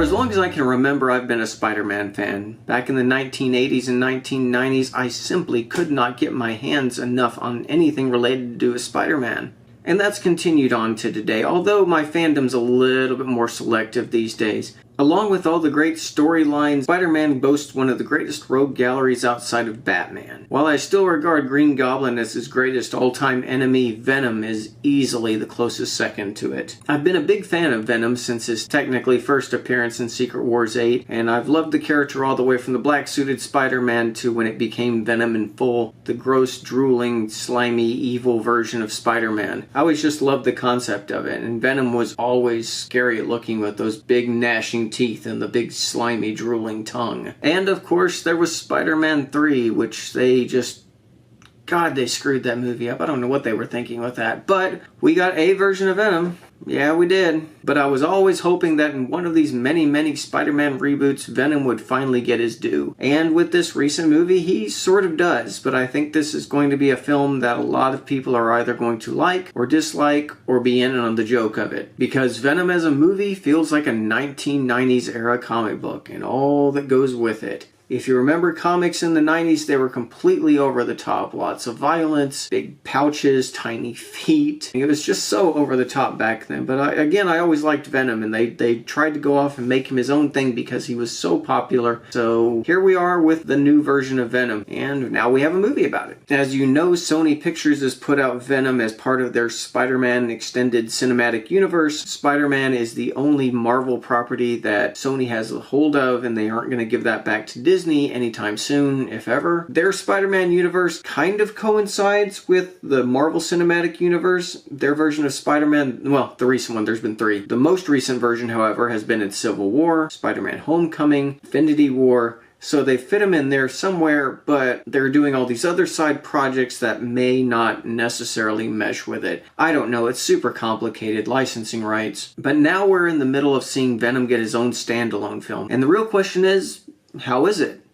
For as long as I can remember, I've been a Spider-Man fan. Back in the 1980s and 1990s, I simply could not get my hands enough on anything related to do with Spider-Man. And that's continued on to today, although my fandom's a little bit more selective these days. Along with all the great storylines, Spider-Man boasts one of the greatest rogue galleries outside of Batman. While I still regard Green Goblin as his greatest all-time enemy, Venom is easily the closest second to it. I've been a big fan of Venom since his technically first appearance in Secret Wars 8, and I've loved the character all the way from the black-suited Spider-Man to when it became Venom in full, the gross, drooling, slimy, evil version of Spider-Man. I always just loved the concept of it, and Venom was always scary looking with those big gnashing teeth and the big slimy drooling tongue. And of course there was Spider-Man 3, which they screwed that movie up. I don't know what they were thinking with that, but we got a version of Venom. Yeah, we did. But I was always hoping that in one of these many Spider-Man reboots, Venom would finally get his due. And with this recent movie, he sort of does. But I think this is going to be a film that a lot of people are either going to like or dislike or be in on the joke of it. Because Venom as a movie feels like a 1990s era comic book and all that goes with it. If you remember comics in the 90s, they were completely over the top. Lots of violence, big pouches, tiny feet. It was just so over the top back then. But I always liked Venom, and they tried to go off and make him his own thing because he was so popular. So here we are with the new version of Venom, and now we have a movie about it. As you know, Sony Pictures has put out Venom as part of their Spider-Man Extended Cinematic Universe. Spider-Man is the only Marvel property that Sony has a hold of, and they aren't going to give that back to Disney anytime soon, if ever. Their Spider-Man universe kind of coincides with the Marvel Cinematic Universe. Their version of Spider-Man, well, the recent one, there's been 3. The most recent version, however, has been in Civil War, Spider-Man Homecoming, Infinity War. So they fit them in there somewhere, but they're doing all these other side projects that may not necessarily mesh with it. I don't know, it's super complicated, licensing rights. But now we're in the middle of seeing Venom get his own standalone film. And the real question is, how is it?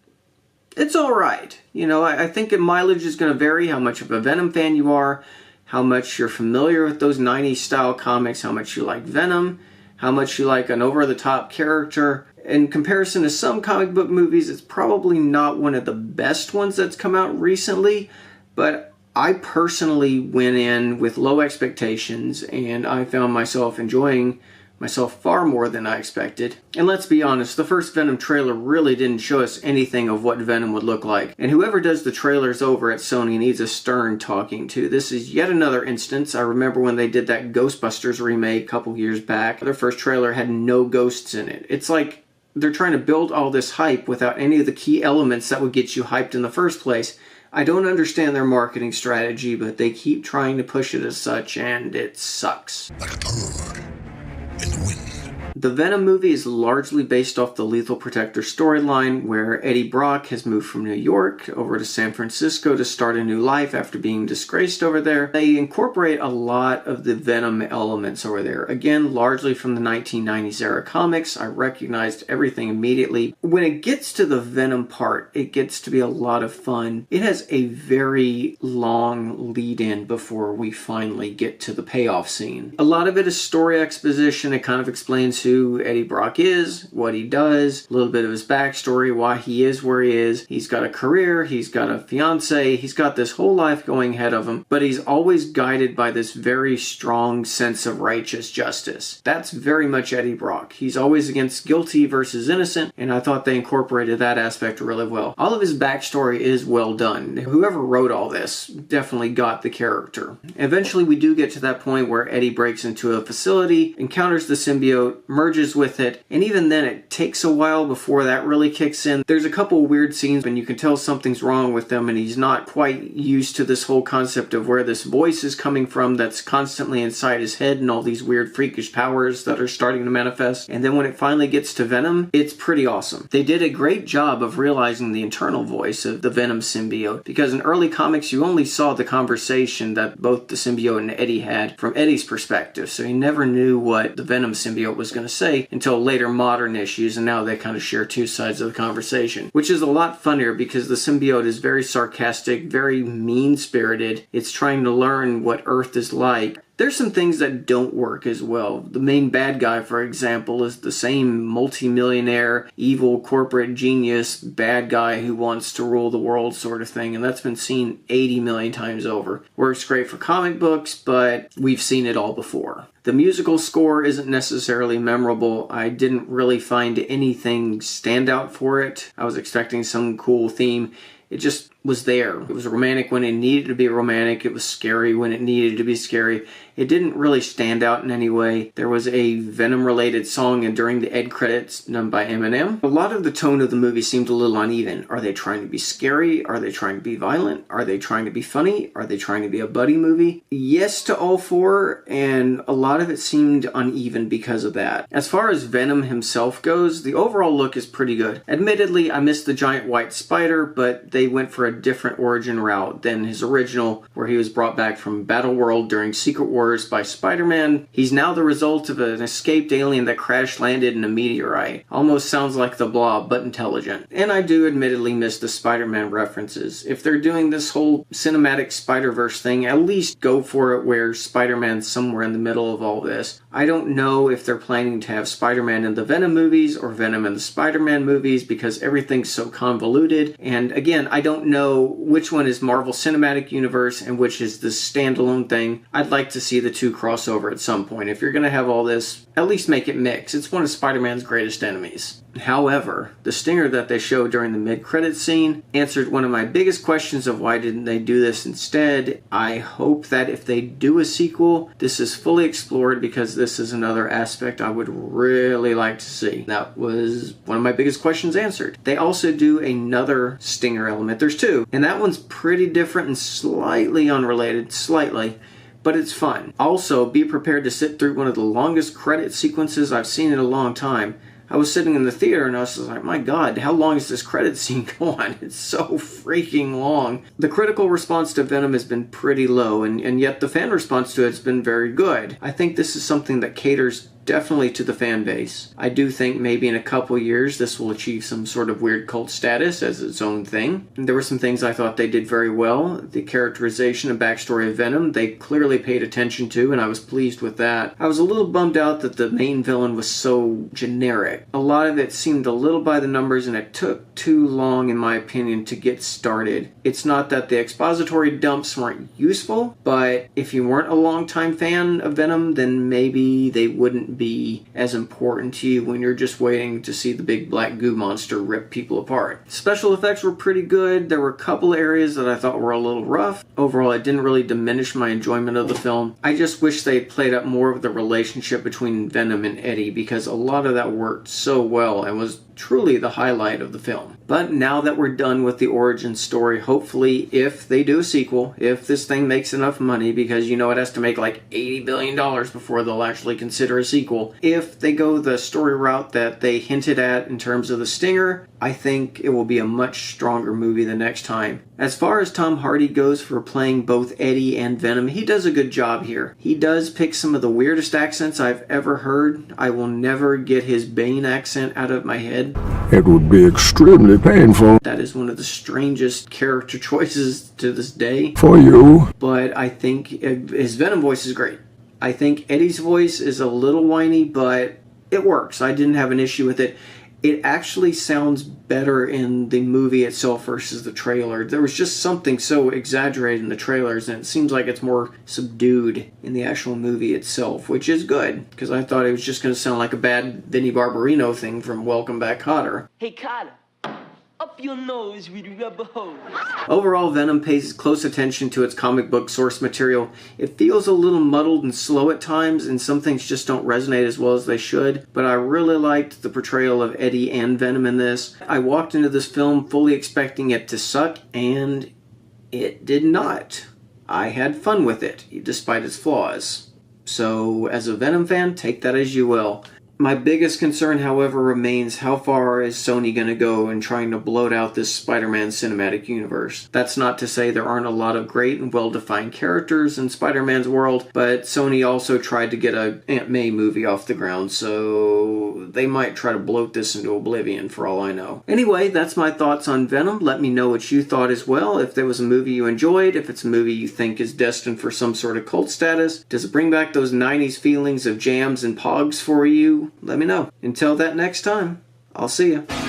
It's alright. You know, I think the mileage is going to vary how much of a Venom fan you are, how much you're familiar with those 90s style comics, how much you like Venom, how much you like an over-the-top character. In comparison to some comic book movies, it's probably not one of the best ones that's come out recently, but I personally went in with low expectations, and I found myself enjoying myself far more than I expected. And let's be honest, the first Venom trailer really didn't show us anything of what Venom would look like. And whoever does the trailers over at Sony needs a stern talking to. This is yet another instance. I remember when they did that Ghostbusters remake a couple years back. Their first trailer had no ghosts in it. It's like they're trying to build all this hype without any of the key elements that would get you hyped in the first place. I don't understand their marketing strategy, but they keep trying to push it as such, and it sucks. Like a bird in the wind. The Venom movie is largely based off the Lethal Protector storyline, where Eddie Brock has moved from New York over to San Francisco to start a new life after being disgraced over there. They incorporate a lot of the Venom elements over there. Again, largely from the 1990s era comics. I recognized everything immediately. When it gets to the Venom part, it gets to be a lot of fun. It has a very long lead-in before we finally get to the payoff scene. A lot of it is story exposition. It kind of explains who Eddie Brock is, what he does, a little bit of his backstory, why he is where he is. He's got a career, he's got a fiance, he's got this whole life going ahead of him, but he's always guided by this very strong sense of righteous justice. That's very much Eddie Brock. He's always against guilty versus innocent, and I thought they incorporated that aspect really well. All of his backstory is well done. Whoever wrote all this definitely got the character. Eventually we do get to that point where Eddie breaks into a facility, encounters the symbiote, merges with it, and even then it takes a while before that really kicks in. There's a couple weird scenes and you can tell something's wrong with them, and he's not quite used to this whole concept of where this voice is coming from that's constantly inside his head and all these weird freakish powers that are starting to manifest. And then when it finally gets to Venom, it's pretty awesome. They did a great job of realizing the internal voice of the Venom symbiote, because in early comics you only saw the conversation that both the symbiote and Eddie had from Eddie's perspective, so you never knew what the Venom symbiote was going to say until later modern issues, and now they kind of share two sides of the conversation, which is a lot funnier because the symbiote is very sarcastic, very mean-spirited. It's trying to learn what Earth is like, There's some things that don't work as well. The main bad guy, for example, is the same multimillionaire, evil corporate genius bad guy who wants to rule the world sort of thing, and that's been seen 80 million times over. Works great for comic books, but we've seen it all before. The musical score isn't necessarily memorable. I didn't really find anything stand out for it. I was expecting some cool theme. It just was there. It was romantic when it needed to be romantic. It was scary when it needed to be scary. It didn't really stand out in any way. There was a Venom-related song and during the end credits done by Eminem. A lot of the tone of the movie seemed a little uneven. Are they trying to be scary? Are they trying to be violent? Are they trying to be funny? Are they trying to be a buddy movie? Yes to all four, and a lot of it seemed uneven because of that. As far as Venom himself goes, the overall look is pretty good. Admittedly, I missed the giant white spider, but they went for a different origin route than his original, where he was brought back from Battleworld during Secret Wars by Spider-Man. He's now the result of an escaped alien that crash landed in a meteorite. Almost sounds like the Blob, but intelligent. And I do admittedly miss the Spider-Man references. If they're doing this whole cinematic Spider-Verse thing, at least go for it where Spider-Man's somewhere in the middle of all this. I don't know if they're planning to have Spider-Man in the Venom movies or Venom in the Spider-Man movies because everything's so convoluted. And again, I don't know which one is Marvel Cinematic Universe and which is the standalone thing. I'd like to see the two cross over at some point. If you're going to have all this, at least make it mix. It's one of Spider-Man's greatest enemies. However, the stinger that they showed during the mid-credits scene answered one of my biggest questions of why didn't they do this instead. I hope that if they do a sequel, this is fully explored because this is another aspect I would really like to see. That was one of my biggest questions answered. They also do another stinger element. There's two, and that one's pretty different and slightly unrelated, but it's fun. Also, be prepared to sit through one of the longest credit sequences I've seen in a long time. I was sitting in the theater and I was like, my God, how long is this credit scene go on? It's so freaking long. The critical response to Venom has been pretty low, and yet the fan response to it's been very good. I think this is something that caters definitely to the fan base. I do think maybe in a couple years this will achieve some sort of weird cult status as its own thing. And there were some things I thought they did very well. The characterization and backstory of Venom, they clearly paid attention to, and I was pleased with that. I was a little bummed out that the main villain was so generic. A lot of it seemed a little by the numbers, and it took too long, in my opinion, to get started. It's not that the expository dumps weren't useful, but if you weren't a longtime fan of Venom, then maybe they wouldn't be as important to you when you're just waiting to see the big black goo monster rip people apart. Special effects were pretty good. There were a couple areas that I thought were a little rough. Overall, it didn't really diminish my enjoyment of the film. I just wish they had played up more of the relationship between Venom and Eddie, because a lot of that worked so well and was truly the highlight of the film. But now that we're done with the origin story, hopefully, if they do a sequel, if this thing makes enough money, because you know it has to make like $80 billion before they'll actually consider a sequel, if they go the story route that they hinted at in terms of the stinger, I think it will be a much stronger movie the next time. As far as Tom Hardy goes for playing both Eddie and Venom, he does a good job here. He does pick some of the weirdest accents I've ever heard. I will never get his Bane accent out of my head. It would be extremely painful. That is one of the strangest character choices to this day. For you. But I think his Venom voice is great. I think Eddie's voice is a little whiny, but it works. I didn't have an issue with it. It actually sounds better in the movie itself versus the trailer. There was just something so exaggerated in the trailers, and it seems like it's more subdued in the actual movie itself, which is good, because I thought it was just going to sound like a bad Vinnie Barbarino thing from Welcome Back, Kotter. Hey, Kotter. Up your nose with rubber hose. Overall, Venom pays close attention to its comic book source material. It feels a little muddled and slow at times, and some things just don't resonate as well as they should, but I really liked the portrayal of Eddie and Venom in this. I walked into this film fully expecting it to suck, and it did not. I had fun with it, despite its flaws. So, as a Venom fan, take that as you will. My biggest concern, however, remains how far is Sony going to go in trying to bloat out this Spider-Man cinematic universe. That's not to say there aren't a lot of great and well-defined characters in Spider-Man's world, but Sony also tried to get a Aunt May movie off the ground, so so they might try to bloat this into oblivion for all I know. Anyway, that's my thoughts on Venom. Let me know what you thought as well. If there was a movie you enjoyed, if it's a movie you think is destined for some sort of cult status, does it bring back those 90s feelings of jams and pogs for you? Let me know. Until that next time, I'll see ya.